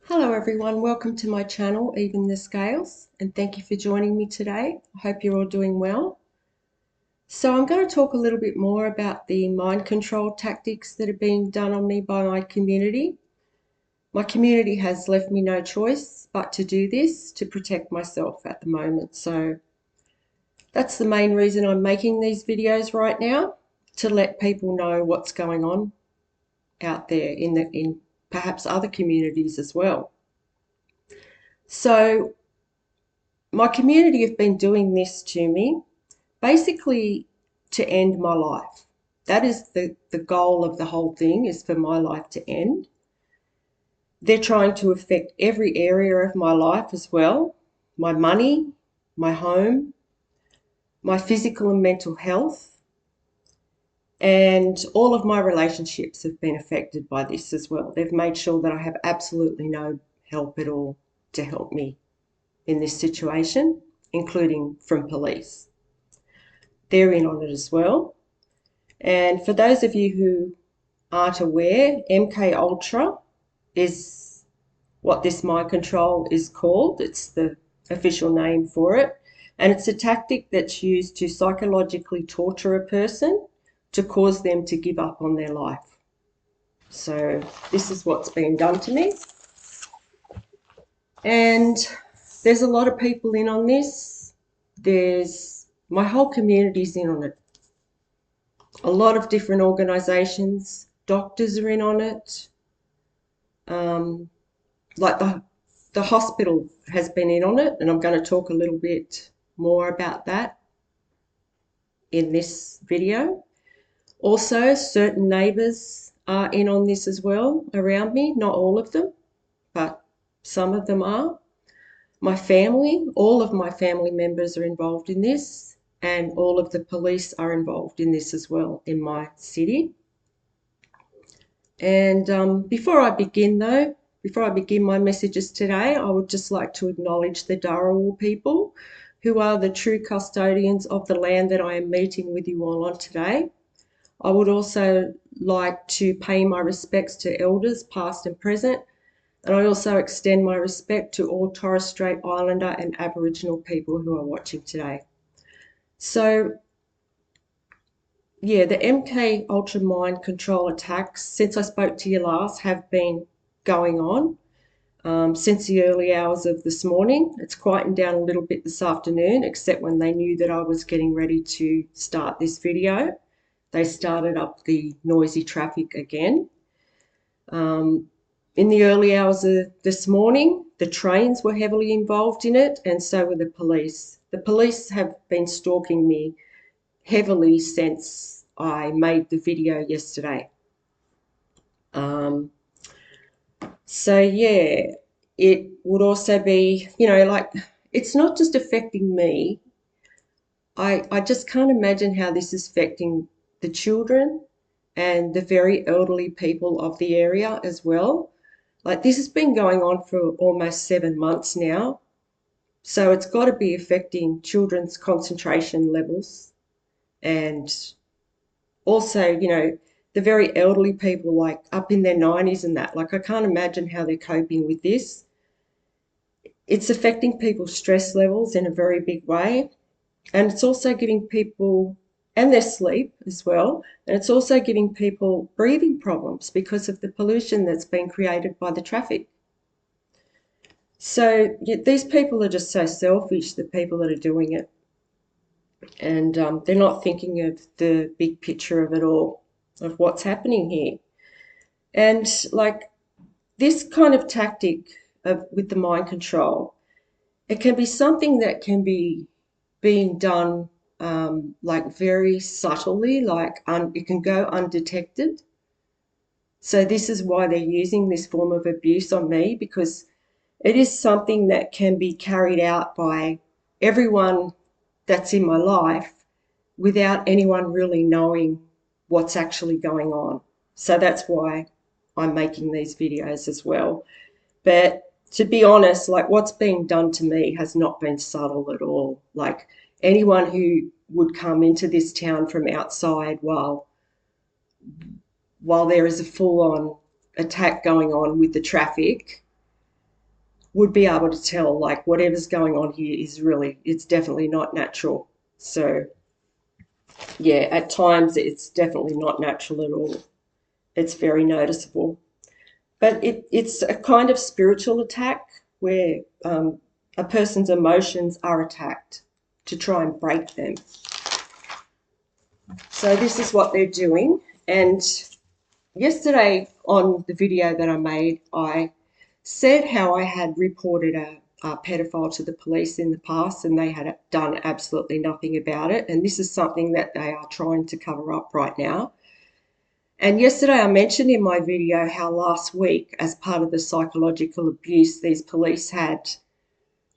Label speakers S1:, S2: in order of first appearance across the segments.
S1: Hello everyone, welcome to my channel, Even the Scales, and thank you for joining me today. I hope you're all doing well. So I'm going to talk a little bit more about the mind control tactics that are being done on me by my community. My community has left me no choice but to do this to protect myself at the moment. So that's the main reason I'm making these videos right now, to let people know what's going on out there in perhaps other communities as well. So my community have been doing this to me basically to end my life. That is the goal of the whole thing, is for my life to end. They're trying to affect every area of my life as well: my money, my home, my physical and mental health, and all of my relationships have been affected by this as well. They've made sure that I have absolutely no help at all to help me in this situation, including from police. They're in on it as well. And for those of you who aren't aware, MK Ultra is what this mind control is called. It's the official name for it. And it's a tactic that's used to psychologically torture a person to cause them to give up on their life. So this is what's been done to me. And there's a lot of people in on this. My whole community's in on it. A lot of different organisations, doctors are in on it. Like the hospital has been in on it, and I'm going to talk a little bit more about that in this video. Also, certain neighbours are in on this as well around me. Not all of them, but some of them are. My family, all of my family members are involved in this, and all of the police are involved in this as well in my city. And before I begin my messages today, I would just like to acknowledge the Dharawal people, who are the true custodians of the land that I am meeting with you all on today. I would also like to pay my respects to elders past and present, and I also extend my respect to all Torres Strait Islander and Aboriginal people who are watching today. So yeah, the MK Ultra mind control attacks, since I spoke to you last, have been going on since the early hours of this morning. It's quietened down a little bit this afternoon, except when they knew that I was getting ready to start this video. They started up the noisy traffic again. In the early hours of this morning, the trains were heavily involved in it, and so were the police. The police have been stalking me heavily since I made the video yesterday. So yeah, it would also be, like, it's not just affecting me. I just can't imagine how this is affecting the children and the very elderly people of the area as well. Like, this has been going on for almost 7 months now. So it's got to be affecting children's concentration levels, and also, the very elderly people, like up in their 90s and that. Like, I can't imagine how they're coping with this. It's affecting people's stress levels in a very big way. And it's also giving people, and their sleep as well, and it's also giving people breathing problems because of the pollution that's been created by the traffic. So yeah, these people are just so selfish, the people that are doing it. And they're not thinking of the big picture of it all, of what's happening here. And like, this kind of tactic with the mind control, it can be something that can be being done like very subtly, like it can go undetected. So this is why they're using this form of abuse on me, because it is something that can be carried out by everyone that's in my life without anyone really knowing what's actually going on. So that's why I'm making these videos as well. But to be honest, like, what's being done to me has not been subtle at all. Like, anyone who would come into this town from outside while there is a full-on attack going on with the traffic, would be able to tell, like, whatever's going on here is really, it's definitely not natural. So yeah, at times it's definitely not natural at all. It's very noticeable. But it's a kind of spiritual attack where a person's emotions are attacked to try and break them. So this is what they're doing. And yesterday on the video that I made, I said how I had reported a pedophile to the police in the past and they had done absolutely nothing about it. And this is something that they are trying to cover up right now. And yesterday I mentioned in my video how last week, as part of the psychological abuse these police had,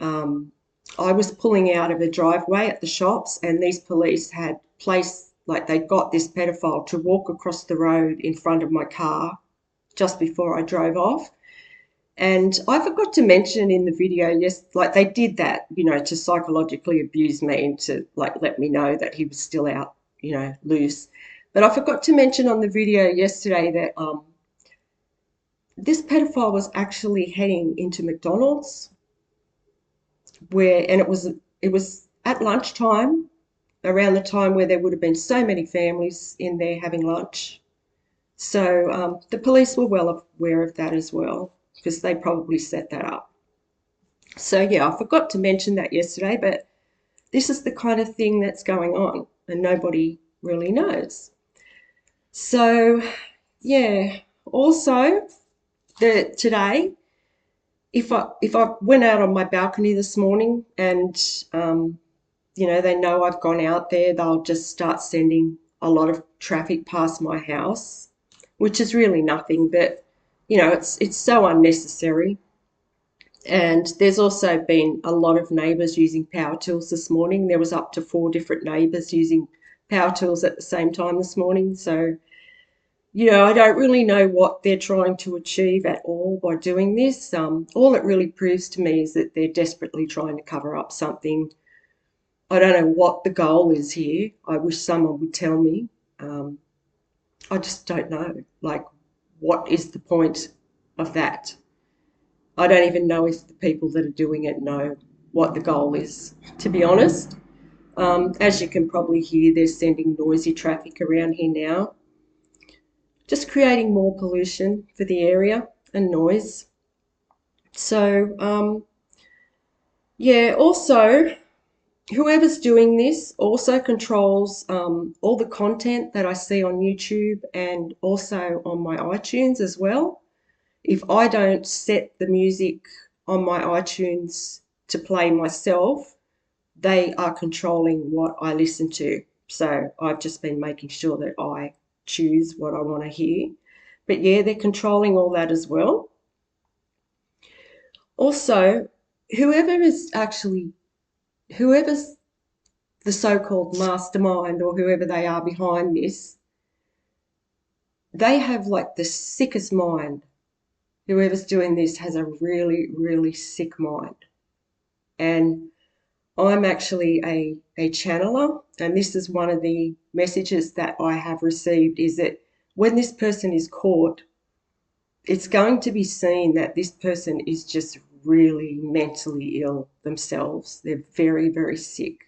S1: I was pulling out of a driveway at the shops and these police had placed, like they got this pedophile to walk across the road in front of my car just before I drove off. And I forgot to mention in the video, yes, like they did that, to psychologically abuse me and to like let me know that he was still out, loose. But I forgot to mention on the video yesterday that this pedophile was actually heading into McDonald's and it was at lunchtime, around the time where there would have been so many families in there having lunch. So the police were well aware of that as well because they probably set that up. So yeah, I forgot to mention that yesterday, but this is the kind of thing that's going on and nobody really knows. So yeah, also today, if I went out on my balcony this morning and they know I've gone out there, they'll just start sending a lot of traffic past my house, which is really nothing, but it's so unnecessary. And there's also been a lot of neighbours using power tools this morning. There was up to 4 different neighbours using power tools at the same time this morning. So, I don't really know what they're trying to achieve at all by doing this. All it really proves to me is that they're desperately trying to cover up something. I don't know what the goal is here. I wish someone would tell me. I just don't know. Like, what is the point of that? I don't even know if the people that are doing it know what the goal is, to be honest. As you can probably hear, they're sending noisy traffic around here now, just creating more pollution for the area and noise. So, yeah, also, whoever's doing this also controls all the content that I see on YouTube and also on my iTunes as well. If I don't set the music on my iTunes to play myself, they are controlling what I listen to. So I've just been making sure that I choose what I want to hear. But yeah, they're controlling all that as well. Also, whoever's the so-called mastermind or whoever they are behind this, they have like the sickest mind. Whoever's doing this has a really, really sick mind. And I'm actually a channeler, and this is one of the messages that I have received is that when this person is caught, it's going to be seen that this person is just really mentally ill themselves. They're very, very sick.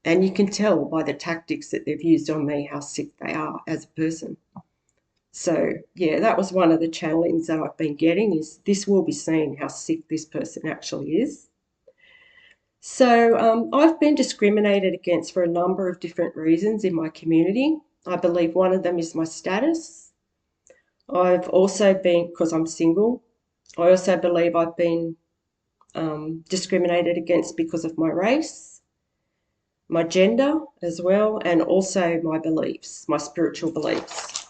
S1: And you can tell by the tactics that they've used on me how sick they are as a person. So yeah, that was one of the channelings that I've been getting is this will be seen how sick this person actually is. So I've been discriminated against for a number of different reasons in my community. I believe one of them is my status. I've also been, because I'm single, I also believe I've been discriminated against because of my race, my gender as well, and also my beliefs, my spiritual beliefs.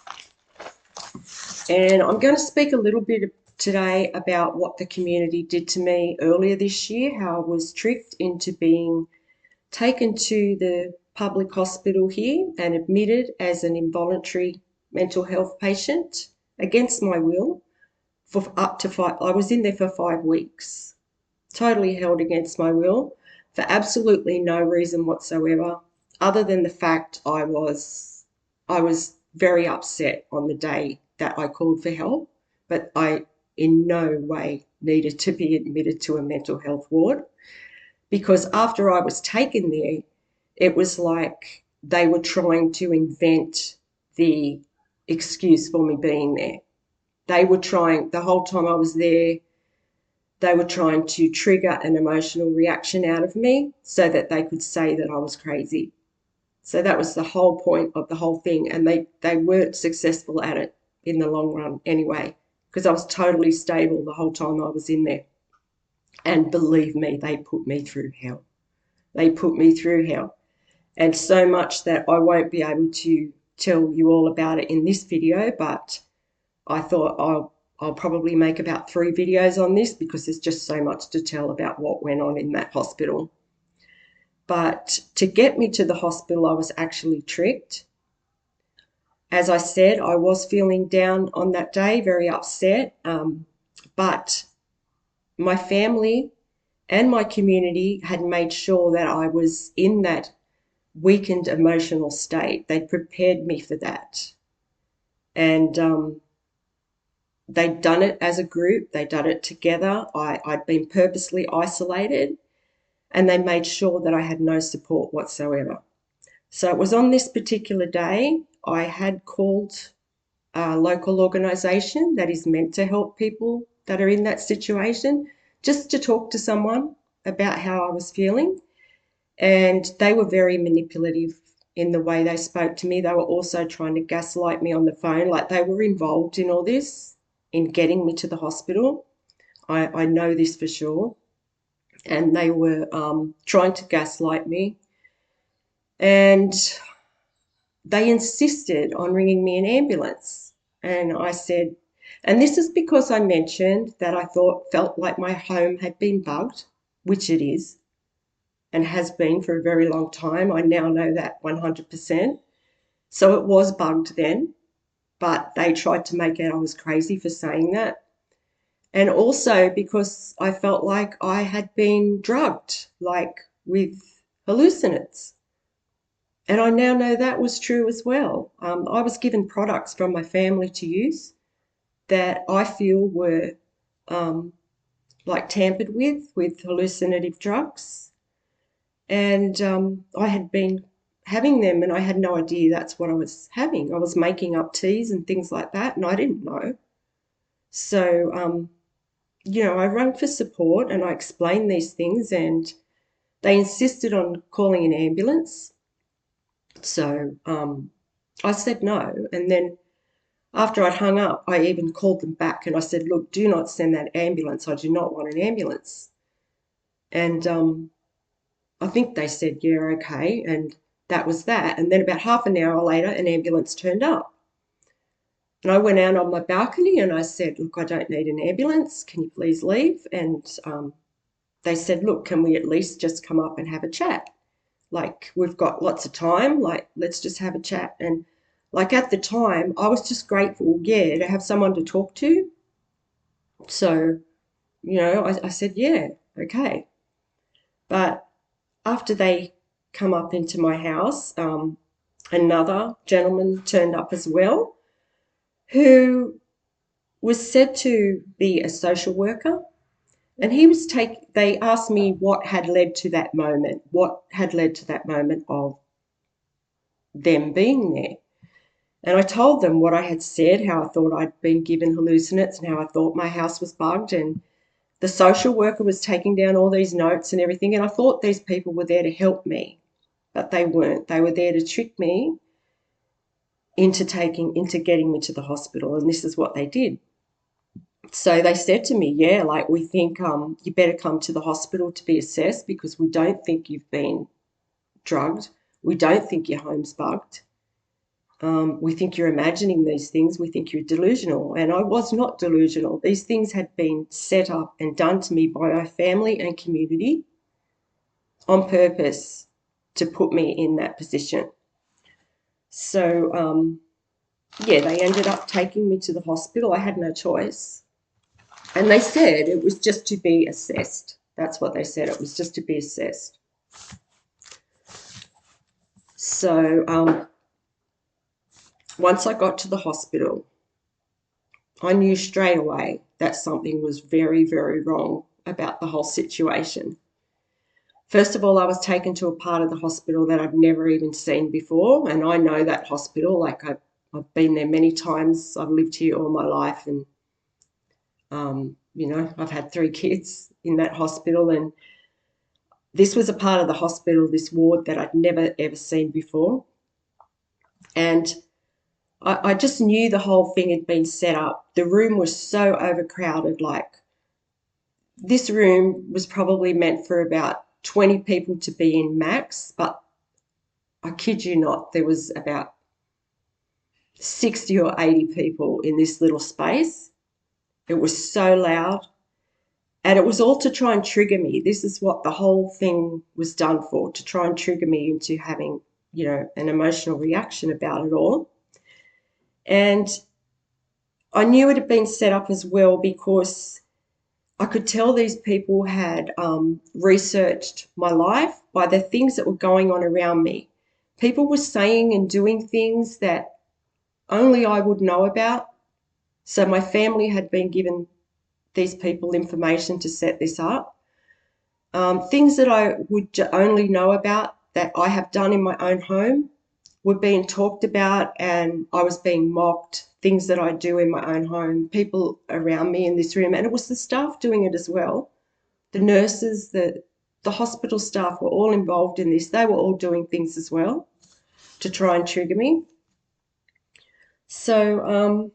S1: And I'm going to speak a little bit today about what the community did to me earlier this year, how I was tricked into being taken to the public hospital here and admitted as an involuntary mental health patient against my will for up to 5. I was in there for 5 weeks, totally held against my will for absolutely no reason whatsoever, other than the fact I was very upset on the day that I called for help, but in no way needed to be admitted to a mental health ward, because after I was taken there, it was like they were trying to invent the excuse for me being there. They were trying, the whole time I was there, they were trying to trigger an emotional reaction out of me so that they could say that I was crazy. So that was the whole point of the whole thing. And they weren't successful at it in the long run anyway, because I was totally stable the whole time I was in there. And believe me, they put me through hell. They put me through hell. And so much that I won't be able to tell you all about it in this video, but I thought I'll probably make about 3 videos on this because there's just so much to tell about what went on in that hospital. But to get me to the hospital, I was actually tricked. As I said, I was feeling down on that day, very upset, but my family and my community had made sure that I was in that weakened emotional state. They prepared me for that. And they'd done it as a group. They'd done it together. I'd been purposely isolated, and they made sure that I had no support whatsoever. So it was on this particular day I had called a local organisation that is meant to help people that are in that situation, just to talk to someone about how I was feeling. And they were very manipulative in the way they spoke to me. They were also trying to gaslight me on the phone, like they were involved in all this, in getting me to the hospital. I know this for sure. And they were trying to gaslight me. And they insisted on ringing me an ambulance. And I said, and this is because I mentioned that I felt like my home had been bugged, which it is and has been for a very long time. I now know that 100%. So it was bugged then, but they tried to make out I was crazy for saying that. And also because I felt like I had been drugged, like with hallucinates. And I now know that was true as well. I was given products from my family to use that I feel were like tampered with hallucinative drugs. And I had been having them and I had no idea that's what I was having. I was making up teas and things like that and I didn't know. So, I rang for support and I explained these things and they insisted on calling an ambulance. So I said no. And then after I'd hung up, I even called them back and I said, look, do not send that ambulance. I do not want an ambulance. And I think they said, yeah, okay. And that was that. And then about half an hour later, an ambulance turned up. And I went out on my balcony and I said, look, I don't need an ambulance. Can you please leave? And they said, look, can we at least just come up and have a chat? Like, we've got lots of time. Like, let's just have a chat. And like at the time, I was just grateful, yeah, to have someone to talk to. So, I said, yeah, okay. But after they come up into my house, another gentleman turned up as well, who was said to be a social worker. And they asked me what had led to that moment, of them being there. And I told them what I had said, how I thought I'd been given hallucinates and how I thought my house was bugged. And the social worker was taking down all these notes and everything. And I thought these people were there to help me, but they weren't. They were there to trick me into getting me to the hospital. And this is what they did. So they said to me, yeah, like, we think you better come to the hospital to be assessed because we don't think you've been drugged. We don't think your home's bugged. We think you're imagining these things. We think you're delusional. And I was not delusional. These things had been set up and done to me by my family and community on purpose to put me in that position. So, yeah, they ended up taking me to the hospital. I had no choice. And they said it was just to be assessed. That's what they said. It was just to be assessed. So once I got to the hospital, I knew straight away that something was very, very wrong about the whole situation. First of all, I was taken to a part of the hospital that I'd never even seen before, and I know that hospital. Like I've been there many times. I've lived here all my life, and I've had 3 kids in that hospital, and this was a part of the hospital, this ward that I'd never ever seen before, and I just knew the whole thing had been set up. The room was so overcrowded. Like, this room was probably meant for about 20 people to be in max, but I kid you not, there was about 60 or 80 people in this little space. It was so loud, and it was all to try and trigger me. This is what the whole thing was done for, to try and trigger me into having, an emotional reaction about it all. And I knew it had been set up as well because I could tell these people had researched my life by the things that were going on around me. People were saying and doing things that only I would know about. So my family had been given these people information to set this up. Things that I would only know about that I have done in my own home were being talked about, and I was being mocked. Things that I do in my own home, people around me in this room, and it was the staff doing it as well. The nurses, the hospital staff were all involved in this. They were all doing things as well to try and trigger me. So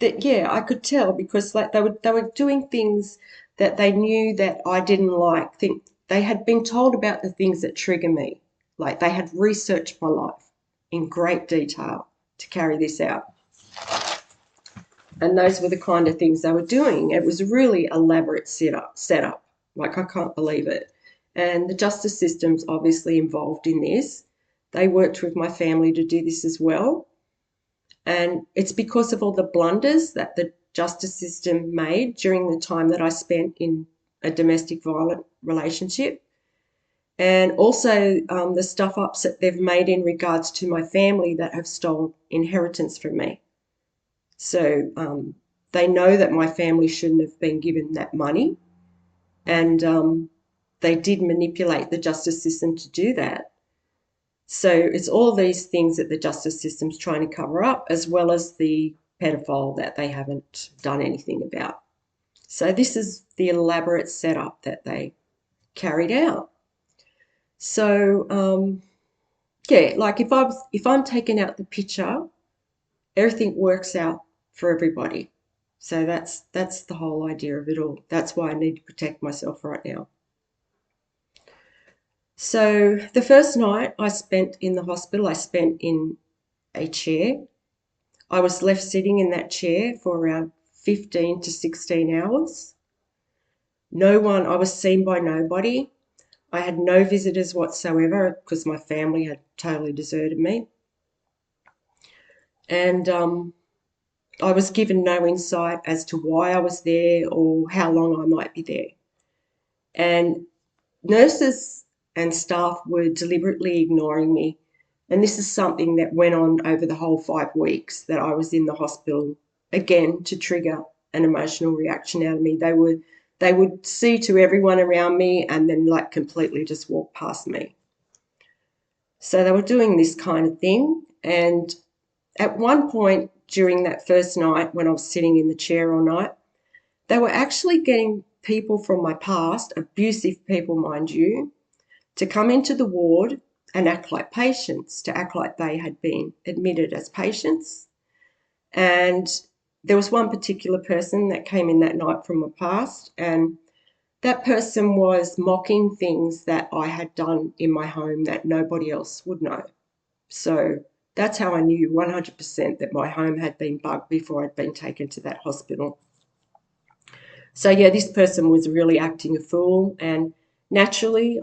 S1: I could tell because like they were doing things that they knew that I didn't like. They had been told about the things that trigger me. Like, they had researched my life in great detail to carry this out. And those were the kind of things they were doing. It was a really elaborate setup. Like, I can't believe it. And the justice system's obviously involved in this. They worked with my family to do this as well. And it's because of all the blunders that the justice system made during the time that I spent in a domestic violent relationship. And also the stuff ups that they've made in regards to my family that have stolen inheritance from me. So they know that my family shouldn't have been given that money, and they did manipulate the justice system to do that. So it's all these things that the justice system's trying to cover up, as well as the pedophile that they haven't done anything about. So this is the elaborate setup that they carried out. So like if I'm taking out the picture, everything works out for everybody. So that's the whole idea of it all. That's why I need to protect myself right now. So the first night I spent in the hospital, I spent in a chair. I was left sitting in that chair for around 15 to 16 hours. I was seen by nobody. I had no visitors whatsoever because my family had totally deserted me. And I was given no insight as to why I was there or how long I might be there. And nurses and staff were deliberately ignoring me. And this is something that went on over the whole 5 weeks that I was in the hospital, again, to trigger an emotional reaction out of me. They would see to everyone around me and then like completely just walk past me. So they were doing this kind of thing. And at one point during that first night when I was sitting in the chair all night, they were actually getting people from my past, abusive people, mind you, to come into the ward and act like patients, to act like they had been admitted as patients. And there was one particular person that came in that night from my past, and that person was mocking things that I had done in my home that nobody else would know. So that's how I knew 100% that my home had been bugged before I'd been taken to that hospital. So yeah, this person was really acting a fool, and naturally,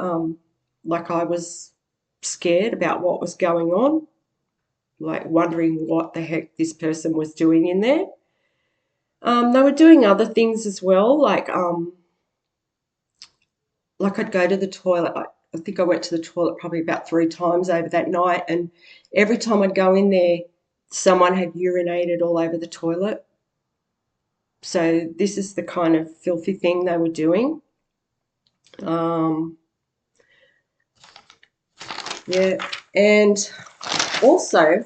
S1: like, I was scared about what was going on, like wondering what the heck this person was doing in there. They were doing other things as well, like I'd go to the toilet. I think I went to the toilet probably about 3 times over that night, and every time I'd go in there, someone had urinated all over the toilet. So this is the kind of filthy thing they were doing. Yeah, and also,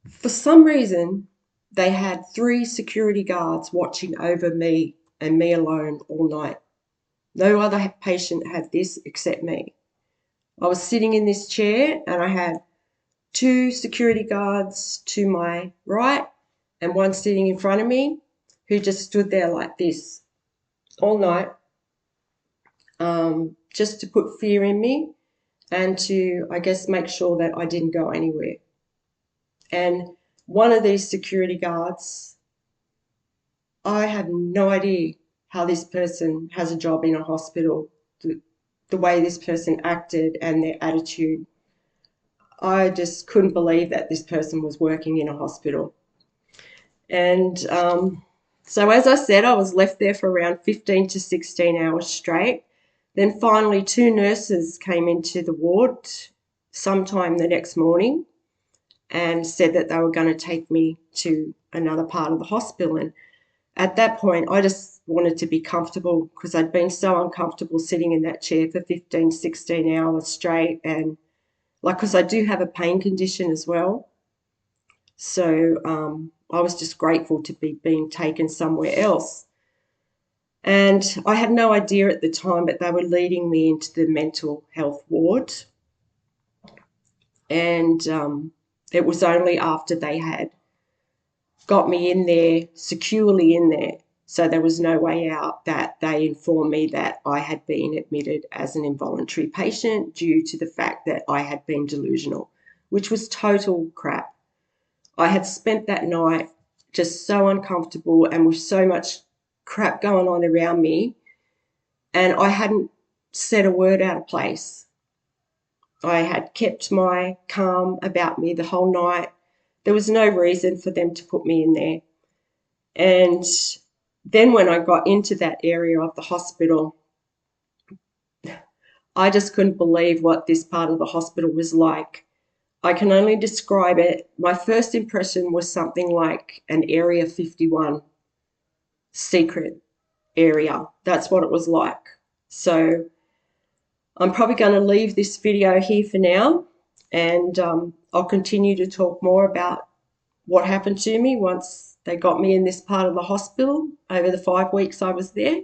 S1: for some reason, they had 3 security guards watching over me and me alone all night. No other patient had this except me. I was sitting in this chair and I had 2 security guards to my right and one sitting in front of me who just stood there like this all night, just to put fear in me and to, I guess, make sure that I didn't go anywhere. And one of these security guards, I have no idea how this person has a job in a hospital, the way this person acted and their attitude. I just couldn't believe that this person was working in a hospital. And so, as I said, I was left there for around 15 to 16 hours straight. Then finally, 2 nurses came into the ward sometime the next morning and said that they were going to take me to another part of the hospital. And at that point, I just wanted to be comfortable because I'd been so uncomfortable sitting in that chair for 15, 16 hours straight. And because I do have a pain condition as well. So I was just grateful to be being taken somewhere else. And I had no idea at the time, but they were leading me into the mental health ward. And it was only after they had got me in there, securely in there, so there was no way out, that they informed me that I had been admitted as an involuntary patient due to the fact that I had been delusional, which was total crap. I had spent that night just so uncomfortable and with so much crap going on around me, and I hadn't said a word out of place. I had kept my calm about me the whole night. There was no reason for them to put me in there. And then when I got into that area of the hospital, I just couldn't believe what this part of the hospital was like. I can only describe it. My first impression was something like an Area 51 secret area. That's what it was like. So I'm probably going to leave this video here for now, and I'll continue to talk more about what happened to me once they got me in this part of the hospital over the 5 weeks I was there.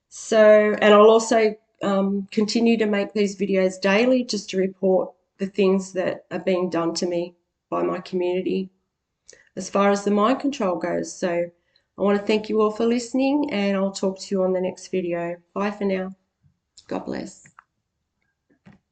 S1: So, and I'll also continue to make these videos daily just to report the things that are being done to me by my community as far as the mind control goes. So I want to thank you all for listening, and I'll talk to you on the next video. Bye for now. God bless.